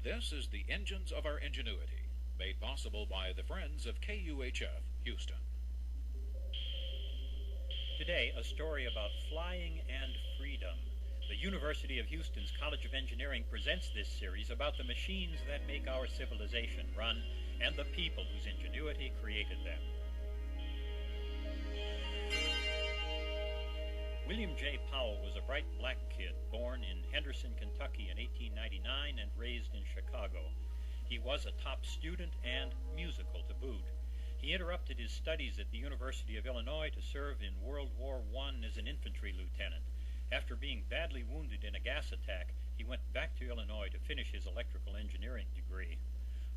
This is the Engines of Our Ingenuity, made possible by the friends of KUHF, Houston. Today, a story about flying and freedom. The University of Houston's College of Engineering presents this series about the machines that make our civilization run and the people whose ingenuity created them. William J. Powell was a bright black kid born in Henderson, Kentucky in 1899 and raised in Chicago. He was a top student and musical to boot. He interrupted his studies at the University of Illinois to serve in World War I as an infantry lieutenant. After being badly wounded in a gas attack, he went back to Illinois to finish his electrical engineering degree.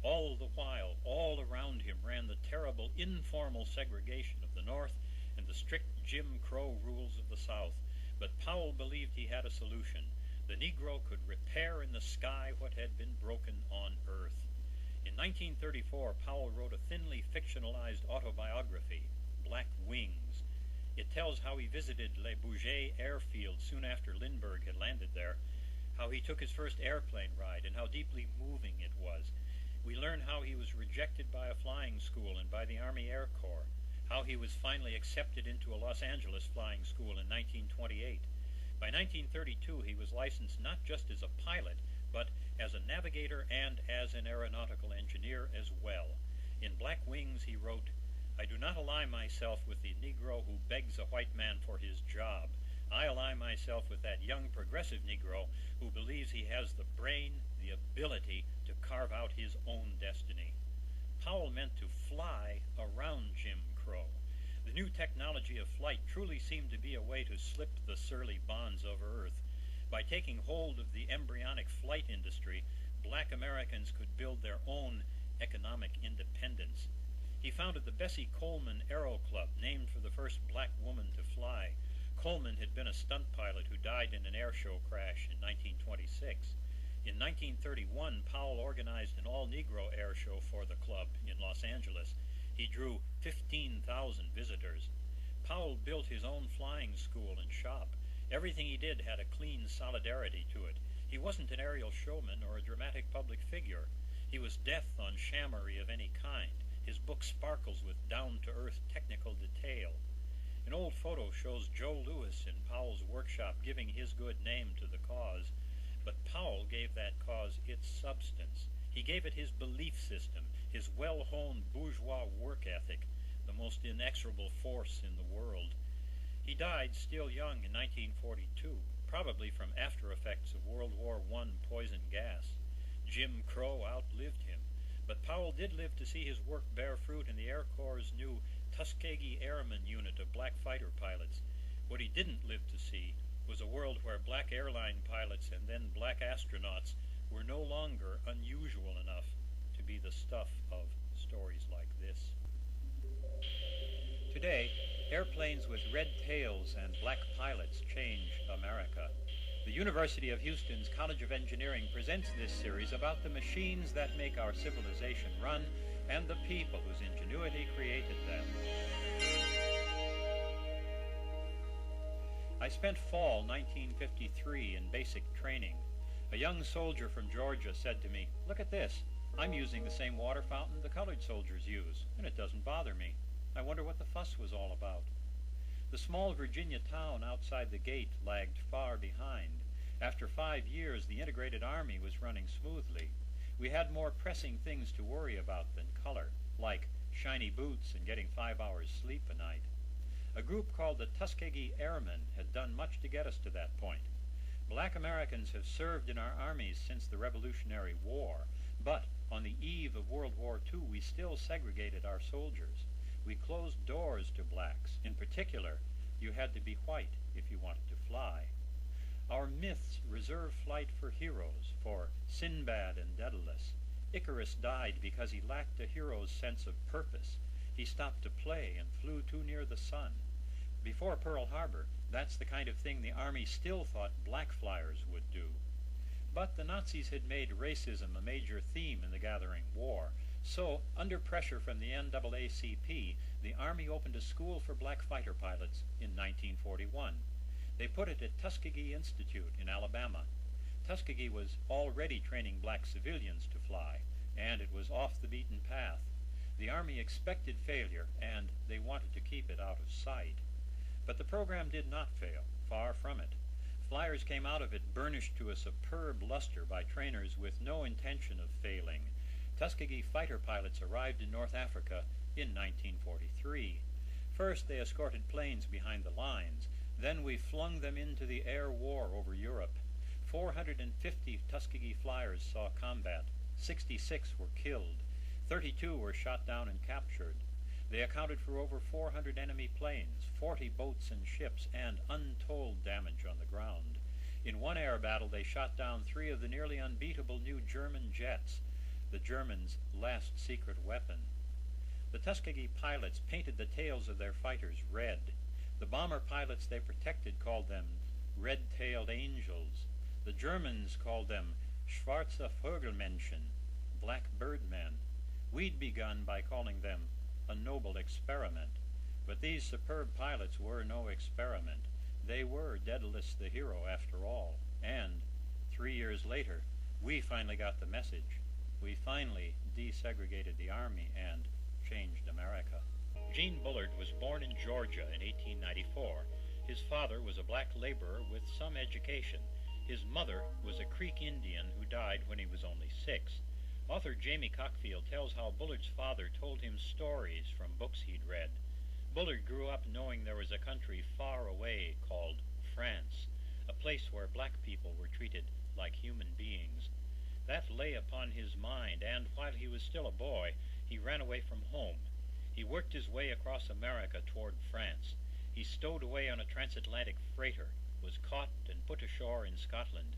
All the while, all around him ran the terrible informal segregation of the North and the strict Jim Crow rules of the South. But Powell believed he had a solution. The Negro could repair in the sky what had been broken on Earth. In 1934, Powell wrote a thinly fictionalized autobiography, Black Wings. It tells how he visited Le Bourget airfield soon after Lindbergh had landed there, how he took his first airplane ride, and how deeply moving it was. We learn how he was rejected by a flying school and by the Army Air Corps, how he was finally accepted into a Los Angeles flying school in 1928. By 1932, he was licensed not just as a pilot, but as a navigator and as an aeronautical engineer as well. In Black Wings, he wrote, "I do not ally myself with the Negro who begs a white man for his job. I ally myself with that young progressive Negro who believes he has the brain, the ability to carve out his own destiny." Powell meant to fly around Jim Crow. The new technology of flight truly seemed to be a way to slip the surly bonds of Earth. By taking hold of the embryonic flight industry, black Americans could build their own economic independence. He founded the Bessie Coleman Aero Club, named for the first black woman to fly. Coleman had been a stunt pilot who died in an air show crash in 1926. In 1931, Powell organized an all-Negro air show for the club in Los Angeles. He drew 15,000 visitors. Powell built his own flying school and shop. Everything he did had a clean solidarity to it. He wasn't an aerial showman or a dramatic public figure. He was death on chamois of any kind. His book sparkles with down-to-earth technical detail. An old photo shows Joe Louis in Powell's workshop giving his good name to the cause. But Powell gave that cause its substance. He gave it his belief system, his well-honed bourgeois work ethic, the most inexorable force in the world. He died still young in 1942, probably from after-effects of World War I poison gas. Jim Crow outlived him, but Powell did live to see his work bear fruit in the Air Corps' new TUSKEGEE AIRMEN unit of black fighter pilots. What he didn't live to see was a world where black airline pilots and then black astronauts were no longer unusual enough to be the stuff of stories like this. Today, airplanes with red tails and black pilots change America. The University of Houston's College of Engineering presents this series about the machines that make our civilization run and the people whose ingenuity created them. I spent fall 1953 in basic training. A young soldier from Georgia said to me, "Look at this. I'm using the same water fountain the colored soldiers use, and it doesn't bother me. I wonder what the fuss was all about." The small Virginia town outside the gate lagged far behind. After 5 years, the integrated Army was running smoothly. We had more pressing things to worry about than color, like shiny boots and getting 5 hours sleep a night. A group called the Tuskegee Airmen had done much to get us to that point. Black Americans have served in our armies since the Revolutionary War, but on the eve of World War II, we still segregated our soldiers. We closed doors to blacks. In particular, you had to be white if you wanted to fly. Our myths reserve flight for heroes, for Sinbad and Daedalus. Icarus died because he lacked a hero's sense of purpose. He stopped to play and flew too near the sun. Before Pearl Harbor, that's the kind of thing the Army still thought black flyers would do. But the Nazis had made racism a major theme in the gathering war. So, under pressure from the NAACP, the Army opened a school for black fighter pilots in 1941. They put it at Tuskegee Institute in Alabama. Tuskegee was already training black civilians to fly, and it was off the beaten path. The Army expected failure, and they wanted to keep it out of sight. But the program did not fail, far from it. Flyers came out of it burnished to a superb luster by trainers with no intention of failing. Tuskegee fighter pilots arrived in North Africa in 1943. First, they escorted planes behind the lines. Then we flung them into the air war over Europe. 450 Tuskegee flyers saw combat. 66 were killed. 32 were shot down and captured. They accounted for over 400 enemy planes, 40 boats and ships, and untold damage on the ground. In one air battle, they shot down 3 of the nearly unbeatable new German jets, the Germans' last secret weapon. The Tuskegee pilots painted the tails of their fighters red. The bomber pilots they protected called them red-tailed angels. The Germans called them schwarze Vogelmenschen, black birdmen. We'd begun by calling them a noble experiment. But these superb pilots were no experiment. They were Daedalus the hero after all. And 3 years later, we finally got the message. We finally desegregated the Army and changed America. Gene Bullard was born in Georgia in 1894. His father was a black laborer with some education. His mother was a Creek Indian who died when he was only 6. Author Jamie Cockfield tells how Bullard's father told him stories from books he'd read. Bullard grew up knowing there was a country far away called France, a place where black people were treated like human beings. That lay upon his mind, and while he was still a boy, he ran away from home. He worked his way across America toward France. He stowed away on a transatlantic freighter, was caught and put ashore in Scotland.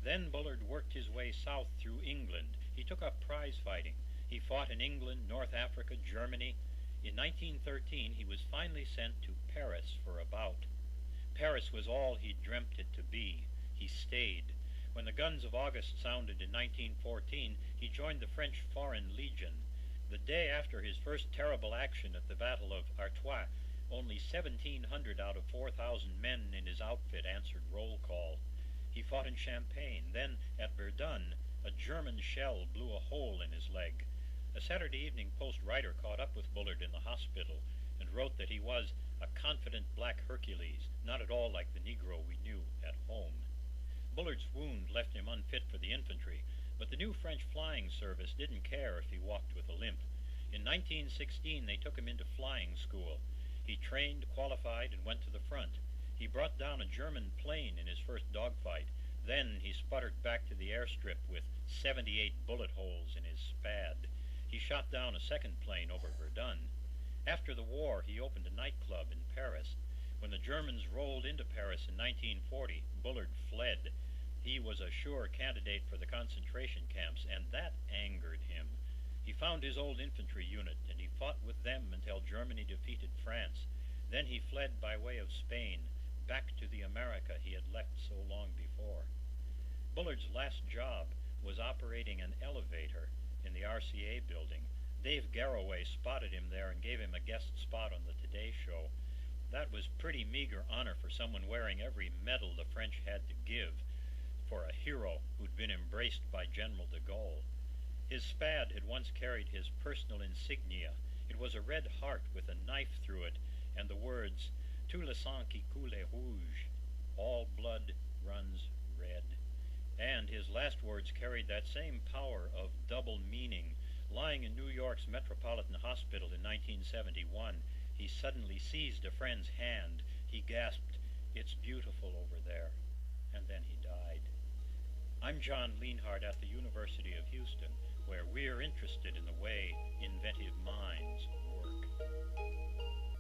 Then Bullard worked his way south through England. He took up prize fighting. He fought in England, North Africa, Germany. In 1913, he was finally sent to Paris for a bout. Paris was all he dreamt it to be. He stayed. When the guns of August sounded in 1914, he joined the French Foreign Legion. The day after his first terrible action at the Battle of Artois, only 1,700 out of 4,000 men in his outfit answered roll call. He fought in Champagne. Then, at Verdun, a German shell blew a hole in his leg. A Saturday Evening Post writer caught up with Bullard in the hospital and wrote that he was a confident black Hercules, not at all like the Negro we knew at home. Bullard's wound left him unfit for the infantry, but the new French flying service didn't care if he walked with a limp. In 1916, they took him into flying school. He trained, qualified, and went to the front. He brought down a German plane in his first dogfight. Then he sputtered back to the airstrip with 78 bullet holes in his Spad. He shot down a second plane over Verdun. After the war, he opened a nightclub in Paris. When the Germans rolled into Paris in 1940, Bullard fled. He was a sure candidate for the concentration camps, and that angered him. He found his old infantry unit, and he fought with them until Germany defeated France. Then he fled by way of Spain, back to the America he had left so long before. Bullard's last job was operating an elevator in the RCA building. Dave Garroway spotted him there and gave him a guest spot on the Today Show. That was pretty meager honor for someone wearing every medal the French had to give, for a hero who'd been embraced by General de Gaulle. His Spad had once carried his personal insignia. It was a red heart with a knife through it, and the words, "Tout le sang qui coule est rouge," all blood runs red. And his last words carried that same power of double meaning. Lying in New York's Metropolitan Hospital in 1971, he suddenly seized a friend's hand. He gasped, "It's beautiful over there," and then he died. I'm John Lienhardt at the University of Houston, where we're interested in the way inventive minds work.